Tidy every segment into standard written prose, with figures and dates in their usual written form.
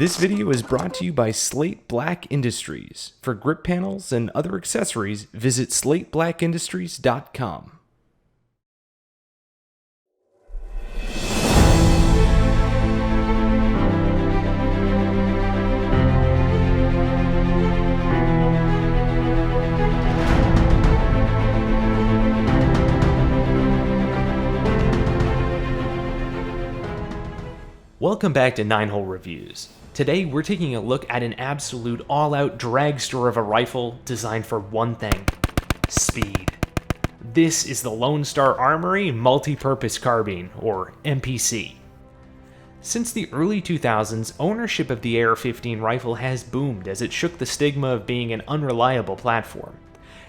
This video is brought to you by Slate Black Industries. For grip panels and other accessories, visit slateblackindustries.com. Welcome back to 9-Hole Reviews. Today we're taking a look at an absolute all-out dragster of a rifle designed for one thing: speed. This is the Lone Star Armory Multi-Purpose Carbine, or MPC. Since the early 2000s, ownership of the AR-15 rifle has boomed as it shook the stigma of being an unreliable platform.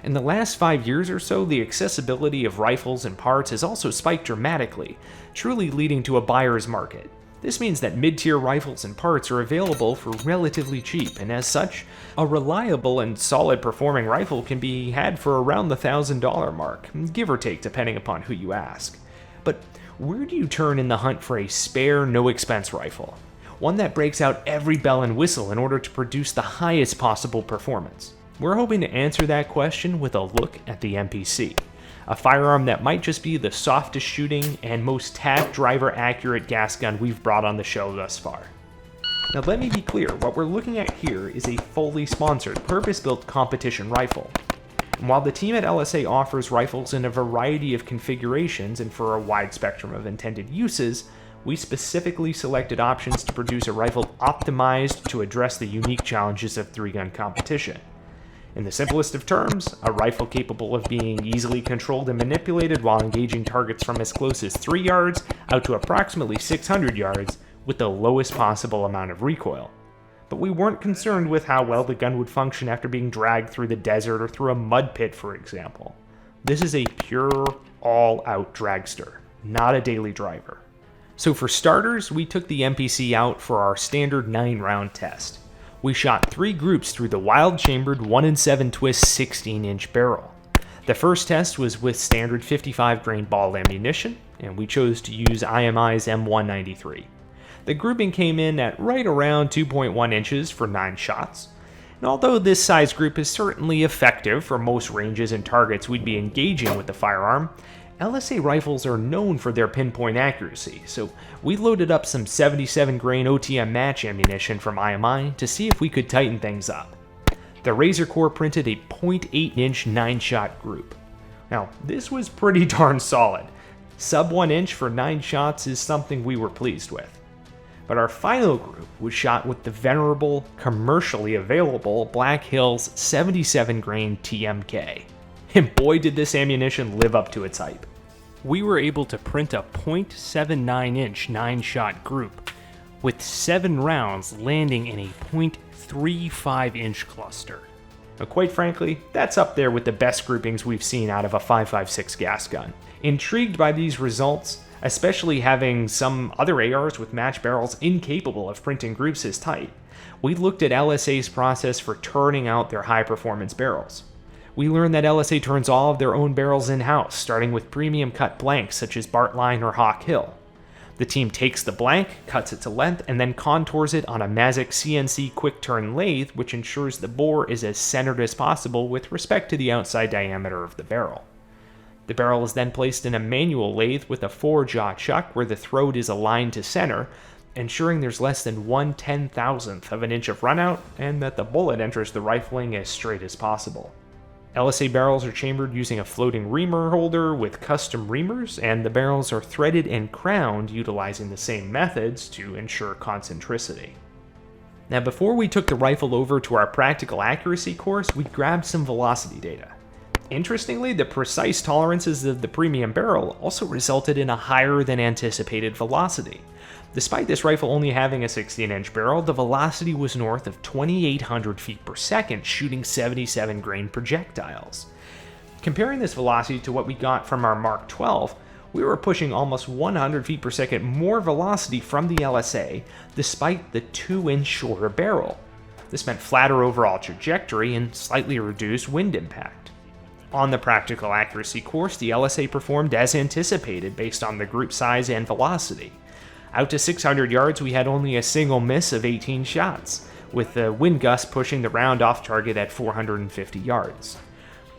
In the last 5 years or so, the accessibility of rifles and parts has also spiked dramatically, truly leading to a buyer's market. This means that mid-tier rifles and parts are available for relatively cheap, and as such, a reliable and solid performing rifle can be had for around the $1,000 mark, give or take depending upon who you ask. But where do you turn in the hunt for a spare, no-expense rifle? One that breaks out every bell and whistle in order to produce the highest possible performance? We're hoping to answer that question with a look at the MPC. A firearm that might just be the softest shooting and most Tack driver accurate gas gun we've brought on the show thus far. Now let me be clear, what we're looking at here is a fully sponsored, purpose-built competition rifle. And while the team at LSA offers rifles in a variety of configurations and for a wide spectrum of intended uses, we specifically selected options to produce a rifle optimized to address the unique challenges of three-gun competition. In the simplest of terms, a rifle capable of being easily controlled and manipulated while engaging targets from as close as 3 yards out to approximately 600 yards with the lowest possible amount of recoil. But we weren't concerned with how well the gun would function after being dragged through the desert or through a mud pit, for example. This is a pure, all-out dragster, not a daily driver. So for starters, we took the MPC out for our standard 9-round test. We shot 3 groups through the wild-chambered 1-7 twist 16-inch barrel. The first test was with standard 55-grain ball ammunition, and we chose to use IMI's M193. The grouping came in at right around 2.1 inches for 9 shots, and although this size group is certainly effective for most ranges and targets we'd be engaging with the firearm, LSA rifles are known for their pinpoint accuracy, so we loaded up some 77-grain OTM match ammunition from IMI to see if we could tighten things up. The Razor Core printed a 0.8-inch 9-shot group. Now, this was pretty darn solid. Sub 1 inch for 9 shots is something we were pleased with. But our final group was shot with the venerable, commercially available Black Hills 77-grain TMK. And boy did this ammunition live up to its hype. We were able to print a 0.79-inch 9-shot group, with 7 rounds landing in a 0.35-inch cluster. Now, quite frankly, that's up there with the best groupings we've seen out of a 5.56 gas gun. Intrigued by these results, especially having some other ARs with match barrels incapable of printing groups as tight, we looked at LSA's process for turning out their high-performance barrels. We learned that LSA turns all of their own barrels in-house, starting with premium cut blanks such as Bartline or Hawk Hill. The team takes the blank, cuts it to length, and then contours it on a Mazic CNC quick-turn lathe, which ensures the bore is as centered as possible with respect to the outside diameter of the barrel. The barrel is then placed in a manual lathe with a 4-jaw chuck where the throat is aligned to center, ensuring there's less than 1/10,000th of an inch of runout and that the bullet enters the rifling as straight as possible. LSA barrels are chambered using a floating reamer holder with custom reamers, and the barrels are threaded and crowned utilizing the same methods to ensure concentricity. Now, before we took the rifle over to our practical accuracy course, we grabbed some velocity data. Interestingly, the precise tolerances of the premium barrel also resulted in a higher than anticipated velocity. Despite this rifle only having a 16-inch barrel, the velocity was north of 2,800 feet per second, shooting 77-grain projectiles. Comparing this velocity to what we got from our Mark 12, we were pushing almost 100 feet per second more velocity from the LSA, despite the 2-inch shorter barrel. This meant flatter overall trajectory and slightly reduced wind impact. On the practical accuracy course, the LSA performed as anticipated based on the group size and velocity. Out to 600 yards, we had only a single miss of 18 shots, with the wind gust pushing the round off target at 450 yards.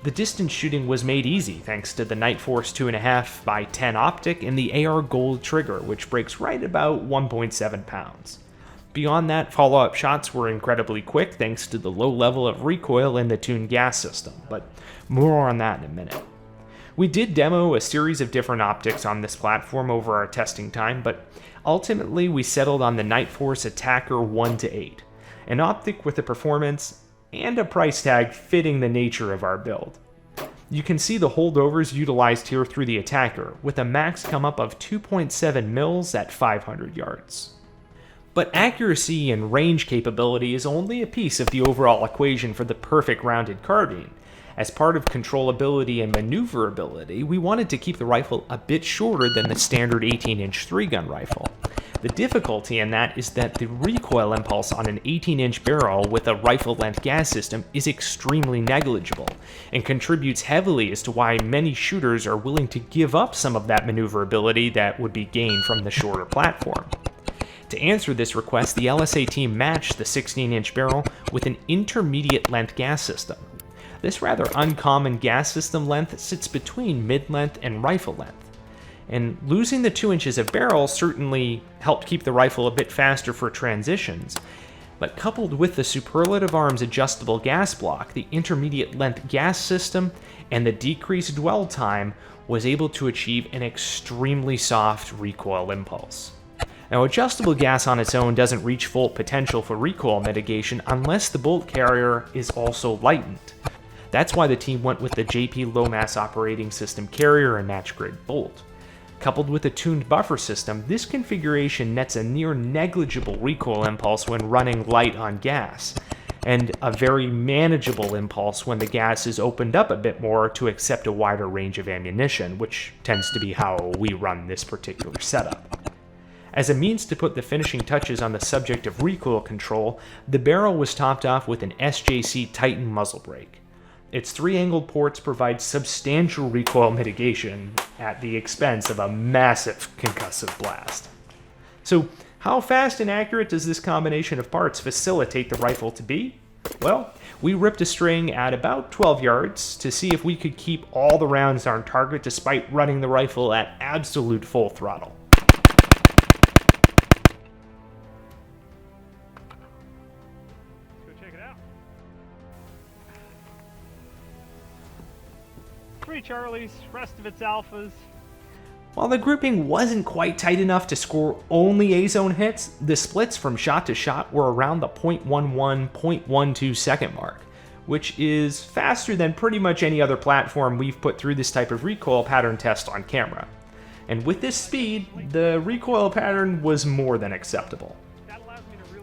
The distance shooting was made easy thanks to the Night Force 2.5x10 optic and the AR Gold trigger, which breaks right about 1.7 pounds. Beyond that, follow-up shots were incredibly quick thanks to the low level of recoil in the tuned gas system, but more on that in a minute. We did demo a series of different optics on this platform over our testing time, but ultimately we settled on the Night Force Attacker 1-8, an optic with a performance and a price tag fitting the nature of our build. You can see the holdovers utilized here through the Attacker, with a max come up of 2.7 mils at 500 yards. But accuracy and range capability is only a piece of the overall equation for the perfect rounded carbine. As part of controllability and maneuverability, we wanted to keep the rifle a bit shorter than the standard 18-inch 3-gun rifle. The difficulty in that is that the recoil impulse on an 18-inch barrel with a rifle-length gas system is extremely negligible, and contributes heavily as to why many shooters are willing to give up some of that maneuverability that would be gained from the shorter platform. To answer this request, the LSA team matched the 16-inch barrel with an intermediate-length gas system. This rather uncommon gas system length sits between mid-length and rifle length, and losing the 2 inches of barrel certainly helped keep the rifle a bit faster for transitions, but coupled with the Superlative Arms adjustable gas block, the intermediate-length gas system, and the decreased dwell time was able to achieve an extremely soft recoil impulse. Now, adjustable gas on its own doesn't reach full potential for recoil mitigation unless the bolt carrier is also lightened. That's why the team went with the JP Low Mass Operating System carrier and match grade bolt. Coupled with a tuned buffer system, this configuration nets a near negligible recoil impulse when running light on gas, and a very manageable impulse when the gas is opened up a bit more to accept a wider range of ammunition, which tends to be how we run this particular setup. As a means to put the finishing touches on the subject of recoil control, the barrel was topped off with an SJC Titan muzzle brake. Its 3-angled ports provide substantial recoil mitigation at the expense of a massive concussive blast. So, how fast and accurate does this combination of parts facilitate the rifle to be? Well, we ripped a string at about 12 yards to see if we could keep all the rounds on target despite running the rifle at absolute full throttle. Let's go check it out. 3 Charlies, rest of it's alphas. While the grouping wasn't quite tight enough to score only A-zone hits, the splits from shot to shot were around the 0.11, 0.12 second mark, which is faster than pretty much any other platform we've put through this type of recoil pattern test on camera. And with this speed, the recoil pattern was more than acceptable.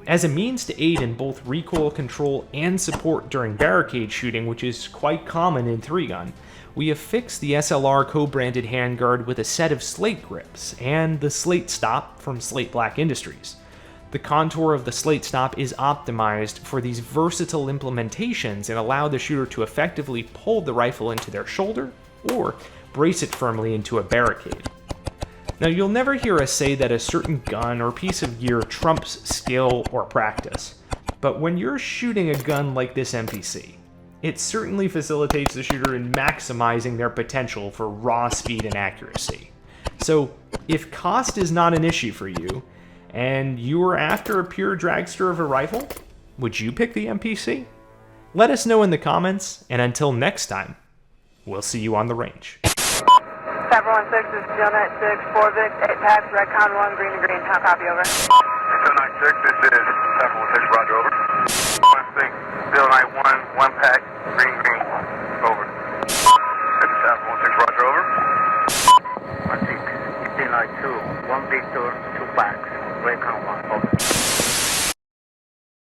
As a means to aid in both recoil control and support during barricade shooting, which is quite common in 3-gun, we affixed the SLR co-branded handguard with a set of slate grips and the slate stop from Slate Black Industries. The contour of the slate stop is optimized for these versatile implementations and allow the shooter to effectively pull the rifle into their shoulder or brace it firmly into a barricade. Now, you'll never hear us say that a certain gun or piece of gear trumps skill or practice, but when you're shooting a gun like this MPC, it certainly facilitates the shooter in maximizing their potential for raw speed and accuracy. So, if cost is not an issue for you, and you are after a pure dragster of a rifle, would you pick the MPC? Let us know in the comments, and until next time, we'll see you on the range. 716 is Steel Night 6, 4 Vic, 8 Tack, Red Con 1, green to green. How copy, over? Steel Night 6, this is